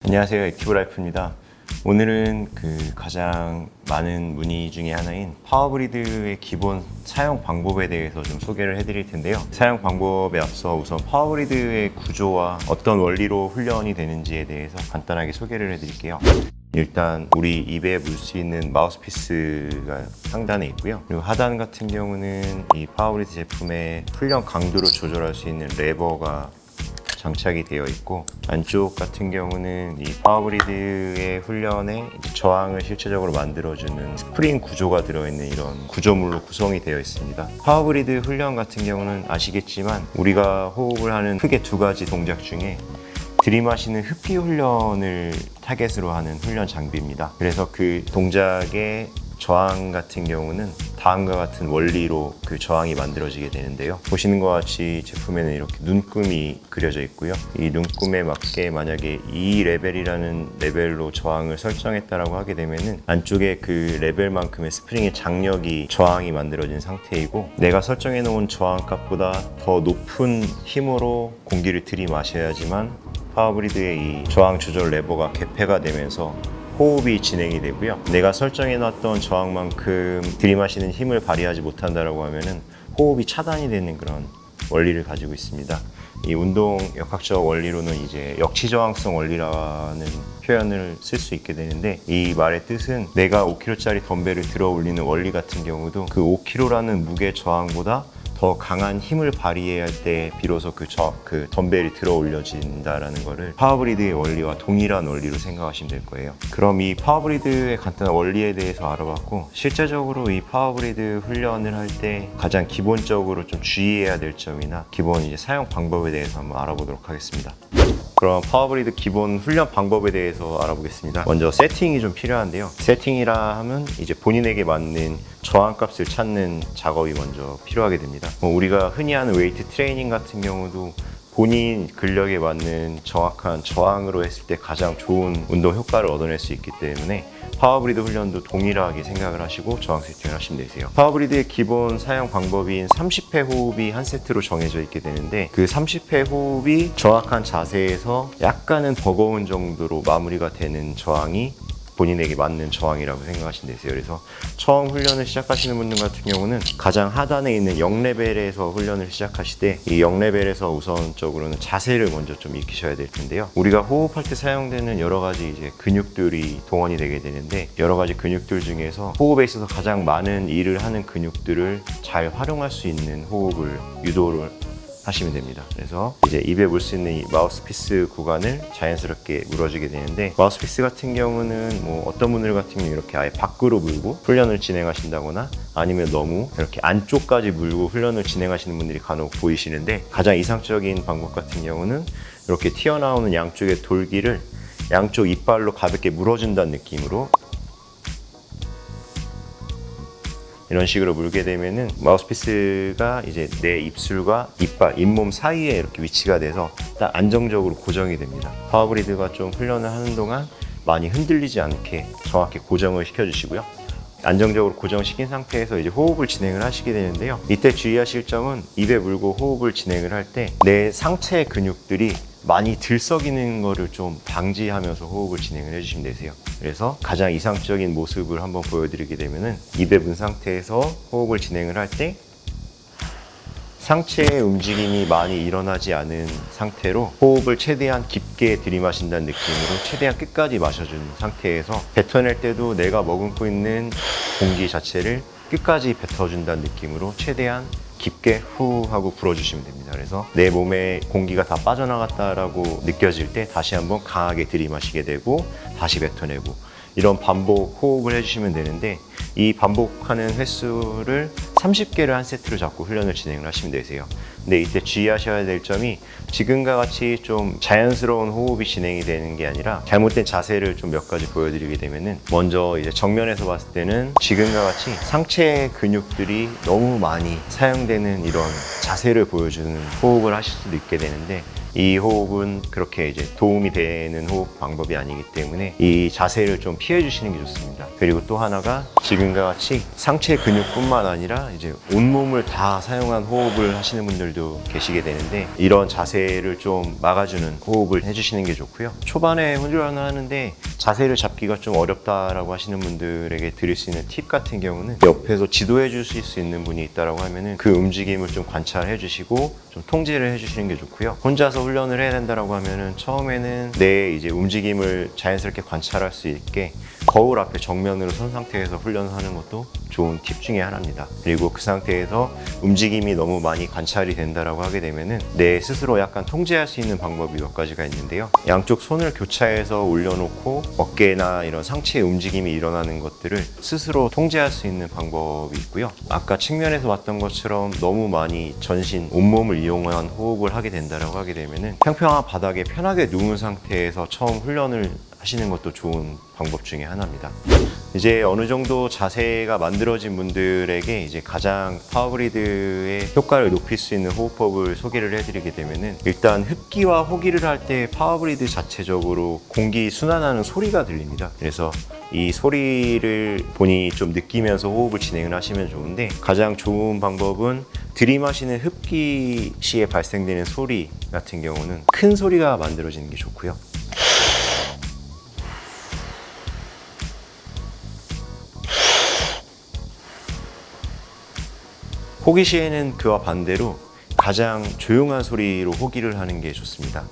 안녕하세요, 액티브라이프입니다. 오늘은 가장 많은 문의 중에 하나인 파워브리드의 기본 사용 방법에 대해서 좀 소개를 해드릴 텐데요. 사용 방법에 앞서 우선 파워브리드의 구조와 어떤 원리로 훈련이 되는지에 대해서 간단하게 소개를 해드릴게요. 일단 우리 입에 물 수 있는 마우스피스가 상단에 있고요. 그리고 하단 같은 경우는 이 파워브리드 제품의 훈련 강도를 조절할 수 있는 레버가 장착이 되어 있고, 안쪽 같은 경우는 이 파워브리드의 훈련에 저항을 실제적으로 만들어주는 스프링 구조가 들어있는 이런 구조물로 구성이 되어 있습니다. 파워브리드 훈련 같은 경우는 아시겠지만 우리가 호흡을 하는 크게 두 가지 동작 중에 들이마시는 흡기 훈련을 타겟으로 하는 훈련 장비입니다. 그래서 그 동작의 저항 같은 경우는 다음과 같은 원리로 그 저항이 만들어지게 되는데요. 보시는 것 같이 제품에는 이렇게 눈금이 그려져 있고요. 이 눈금에 맞게 만약에 이 레벨이라는 레벨로 저항을 설정했다라고 하게 되면은 안쪽에 그 레벨만큼의 스프링의 장력이 저항이 만들어진 상태이고, 내가 설정해 놓은 저항 값보다 더 높은 힘으로 공기를 들이마셔야지만 파워브리드의 이 저항 조절 레버가 개폐가 되면서 호흡이 진행이 되고요. 내가 설정해 놨던 저항만큼 들이마시는 힘을 발휘하지 못한다라고 하면은 호흡이 차단이 되는 그런 원리를 가지고 있습니다. 이 운동 역학적 원리로는 이제 역치저항성 원리라는 표현을 쓸 수 있게 되는데, 이 말의 뜻은 내가 5kg짜리 덤벨을 들어 올리는 원리 같은 경우도 그 5kg라는 무게 저항보다 더 강한 힘을 발휘해야 할 때 비로소 그 덤벨이 들어 올려진다라는 거를 파워브리드의 원리와 동일한 원리로 생각하시면 될 거예요. 그럼 이 파워브리드의 간단한 원리에 대해서 알아봤고, 실제적으로 이 파워브리드 훈련을 할 때 가장 기본적으로 좀 주의해야 될 점이나 기본 이제 사용 방법에 대해서 한번 알아보도록 하겠습니다. 그럼 파워브리드 기본 훈련 방법에 대해서 알아보겠습니다. 먼저 세팅이 좀 필요한데요. 세팅이라 하면 이제 본인에게 맞는 저항값을 찾는 작업이 먼저 필요하게 됩니다. 우리가 흔히 하는 웨이트 트레이닝 같은 경우도 본인 근력에 맞는 정확한 저항으로 했을 때 가장 좋은 운동 효과를 얻어낼 수 있기 때문에 파워브리드 훈련도 동일하게 생각을 하시고 저항 세팅을 하시면 되세요. 파워브리드의 기본 사용 방법인 30회 호흡이 한 세트로 정해져 있게 되는데, 그 30회 호흡이 정확한 자세에서 약간은 버거운 정도로 마무리가 되는 저항이 본인에게 맞는 저항이라고 생각하시면 되세요. 그래서 처음 훈련을 시작하시는 분들 같은 경우는 가장 하단에 있는 0레벨에서 훈련을 시작하실 때 이 0레벨에서 우선적으로는 자세를 먼저 좀 익히셔야 될 텐데요. 우리가 호흡할 때 사용되는 여러 가지 이제 근육들이 동원이 되게 되는데, 여러 가지 근육들 중에서 호흡에 있어서 가장 많은 일을 하는 근육들을 잘 활용할 수 있는 호흡을 유도를 하시면 됩니다. 그래서 이제 입에 물 수 있는 이 마우스피스 구간을 자연스럽게 물어주게 되는데, 마우스피스 같은 경우는 어떤 분들 같은 경우는 이렇게 아예 밖으로 물고 훈련을 진행하신다거나, 아니면 너무 이렇게 안쪽까지 물고 훈련을 진행하시는 분들이 간혹 보이시는데, 가장 이상적인 방법 같은 경우는 이렇게 튀어나오는 양쪽의 돌기를 양쪽 이빨로 가볍게 물어준다는 느낌으로 이런 식으로 물게 되면은 마우스피스가 이제 내 입술과 이빨, 잇몸 사이에 이렇게 위치가 돼서 딱 안정적으로 고정이 됩니다. 파워브리드가 좀 훈련을 하는 동안 많이 흔들리지 않게 정확히 고정을 시켜주시고요. 안정적으로 고정시킨 상태에서 이제 호흡을 진행을 하시게 되는데요. 이때 주의하실 점은 입에 물고 호흡을 진행을 할 때 내 상체 근육들이 많이 들썩이는 거를 좀 방지하면서 호흡을 진행을 해주시면 되세요. 그래서 가장 이상적인 모습을 한번 보여드리게 되면은 입에 문 상태에서 호흡을 진행을 할 때 상체의 움직임이 많이 일어나지 않은 상태로 호흡을 최대한 깊게 들이마신다는 느낌으로 최대한 끝까지 마셔주는 상태에서 뱉어낼 때도 내가 머금고 있는 공기 자체를 끝까지 뱉어준다는 느낌으로 최대한 깊게 후 하고 불어주시면 됩니다. 그래서 내 몸에 공기가 다 빠져나갔다라고 느껴질 때 다시 한번 강하게 들이마시게 되고 다시 뱉어내고, 이런 반복 호흡을 해주시면 되는데, 이 반복하는 횟수를 30개를 한 세트로 잡고 훈련을 진행을 하시면 되세요. 근데 이때 주의하셔야 될 점이 지금과 같이 좀 자연스러운 호흡이 진행이 되는 게 아니라 잘못된 자세를 좀 몇 가지 보여드리게 되면은, 먼저 이제 정면에서 봤을 때는 지금과 같이 상체 근육들이 너무 많이 사용되는 이런 자세를 보여주는 호흡을 하실 수도 있게 되는데, 이 호흡은 그렇게 이제 도움이 되는 호흡 방법이 아니기 때문에 이 자세를 좀 피해 주시는 게 좋습니다. 그리고 또 하나가 지금과 같이 상체 근육뿐만 아니라 이제 온몸을 다 사용한 호흡을 하시는 분들도 계시게 되는데, 이런 자세를 좀 막아주는 호흡을 해주시는 게 좋고요. 초반에 훈련을 하는데 자세를 잡기가 좀 어렵다라고 하시는 분들에게 드릴 수 있는 팁 같은 경우는, 옆에서 지도해 주실 수 있는 분이 있다라고 하면은 그 움직임을 좀 관찰해 주시고 좀 통제를 해 주시는 게 좋고요. 혼자서 훈련을 해야 된다라고 하면은 처음에는 내 이제 움직임을 자연스럽게 관찰할 수 있게 거울 앞에 정면으로 선 상태에서 훈련을 하는 것도 좋은 팁 중에 하나입니다. 그리고 그 상태에서 움직임이 너무 많이 관찰이 된다라고 하게 되면은 내 스스로 약간 통제할 수 있는 방법이 몇 가지가 있는데요. 양쪽 손을 교차해서 올려놓고 어깨나 이런 상체의 움직임이 일어나는 것들을 스스로 통제할 수 있는 방법이 있고요. 아까 측면에서 봤던 것처럼 너무 많이 전신, 온몸을 이용한 호흡을 하게 된다라고 하게 되면은 평평한 바닥에 편하게 누운 상태에서 처음 훈련을 하시는 것도 좋은 방법 중에 하나입니다. 이제 어느 정도 자세가 만들어진 분들에게 이제 가장 파워브리드의 효과를 높일 수 있는 호흡법을 소개를 해드리게 되면은, 일단 흡기와 호기를 할 때 파워브리드 자체적으로 공기 순환하는 소리가 들립니다. 그래서 이 소리를 본인이 좀 느끼면서 호흡을 진행을 하시면 좋은데, 가장 좋은 방법은 들이마시는 흡기 시에 발생되는 소리 같은 경우는 큰 소리가 만들어지는 게 좋고요. 호기 시에는 그와 반대로 가장 조용한 소리로 호기를 하는 게 좋습니다.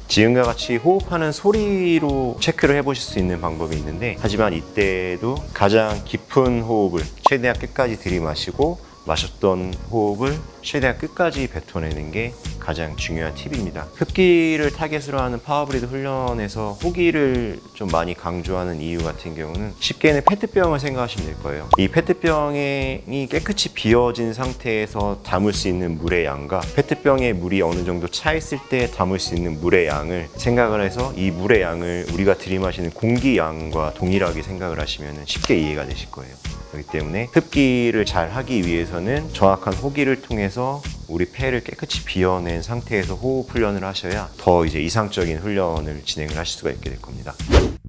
지금과 같이 호흡하는 소리로 체크를 해보실 수 있는 방법이 있는데, 하지만 이때도 가장 깊은 호흡을 최대한 끝까지 들이마시고 마셨던 호흡을 최대한 끝까지 뱉어내는 게 가장 중요한 팁입니다. 흡기를 타겟으로 하는 파워브리드 훈련에서 호기를 좀 많이 강조하는 이유 같은 경우는, 쉽게는 페트병을 생각하시면 될 거예요. 이 페트병이 깨끗이 비워진 상태에서 담을 수 있는 물의 양과 페트병에 물이 어느 정도 차 있을 때 담을 수 있는 물의 양을 생각을 해서, 이 물의 양을 우리가 들이마시는 공기 양과 동일하게 생각을 하시면 쉽게 이해가 되실 거예요. 그렇기 때문에 흡기를 잘 하기 위해서는 정확한 호기를 통해서 우리 폐를 깨끗이 비워낸 상태에서 호흡 훈련을 하셔야 더 이제 이상적인 훈련을 진행을 하실 수가 있게 될 겁니다.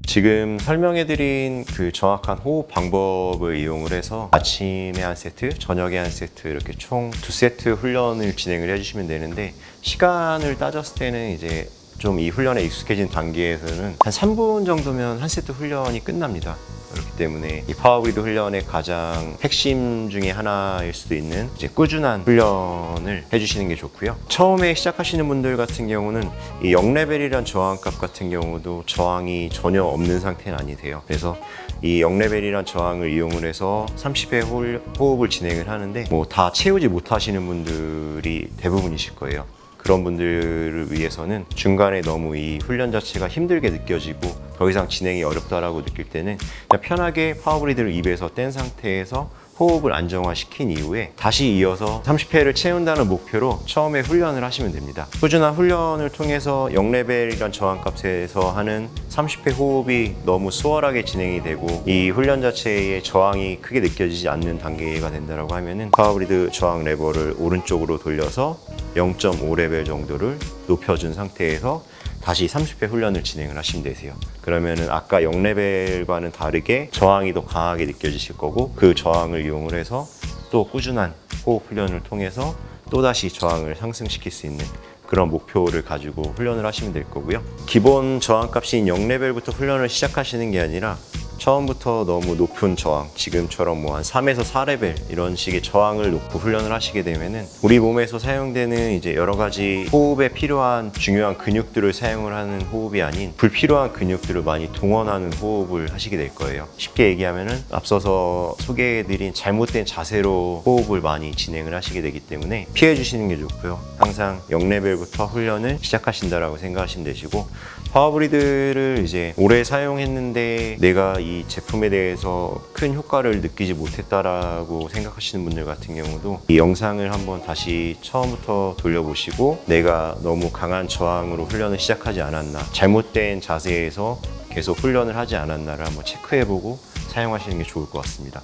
지금 설명해드린 그 정확한 호흡 방법을 이용을 해서 아침에 한 세트, 저녁에 한 세트, 이렇게 총 2세트 훈련을 진행을 해주시면 되는데, 시간을 따졌을 때는 이제 좀 이 훈련에 익숙해진 단계에서는 한 3분 정도면 한 세트 훈련이 끝납니다. 그렇기 때문에 이 파워브리드 훈련의 가장 핵심 중에 하나일 수도 있는 이제 꾸준한 훈련을 해주시는 게 좋고요. 처음에 시작하시는 분들 같은 경우는 이 0레벨이란 저항값 같은 경우도 저항이 전혀 없는 상태는 아니세요. 그래서 이 0레벨이란 저항을 이용을 해서 30회 호흡을 진행을 하는데, 뭐 다 채우지 못하시는 분들이 대부분이실 거예요. 그런 분들을 위해서는 중간에 너무 이 훈련 자체가 힘들게 느껴지고 더 이상 진행이 어렵다라고 느낄 때는 그냥 편하게 파워브리드를 입에서 뗀 상태에서 호흡을 안정화시킨 이후에 다시 이어서 30회를 채운다는 목표로 처음에 훈련을 하시면 됩니다. 꾸준한 훈련을 통해서 0레벨이란 저항값에서 하는 30회 호흡이 너무 수월하게 진행이 되고 이 훈련 자체의 저항이 크게 느껴지지 않는 단계가 된다고 하면은 파워브리드 저항 레버를 오른쪽으로 돌려서 0.5레벨 정도를 높여준 상태에서 다시 30회 훈련을 진행을 하시면 되세요. 그러면은 아까 0레벨과는 다르게 저항이 더 강하게 느껴지실 거고, 그 저항을 이용을 해서 또 꾸준한 호흡 훈련을 통해서 또다시 저항을 상승시킬 수 있는 그런 목표를 가지고 훈련을 하시면 될 거고요. 기본 저항값인 0레벨부터 훈련을 시작하시는 게 아니라 처음부터 너무 높은 저항, 지금처럼 뭐 한 3에서 4레벨 이런 식의 저항을 놓고 훈련을 하시게 되면은 우리 몸에서 사용되는 이제 여러 가지 호흡에 필요한 중요한 근육들을 사용을 하는 호흡이 아닌 불필요한 근육들을 많이 동원하는 호흡을 하시게 될 거예요. 쉽게 얘기하면은 앞서서 소개해드린 잘못된 자세로 호흡을 많이 진행을 하시게 되기 때문에 피해 주시는 게 좋고요. 항상 0레벨부터 훈련을 시작하신다라고 생각하시면 되시고, 파워브리드를 이제 오래 사용했는데 내가 이 제품에 대해서 큰 효과를 느끼지 못했다라고 생각하시는 분들 같은 경우도 이 영상을 한번 다시 처음부터 돌려보시고, 내가 너무 강한 저항으로 훈련을 시작하지 않았나, 잘못된 자세에서 계속 훈련을 하지 않았나를 한번 체크해보고 사용하시는 게 좋을 것 같습니다.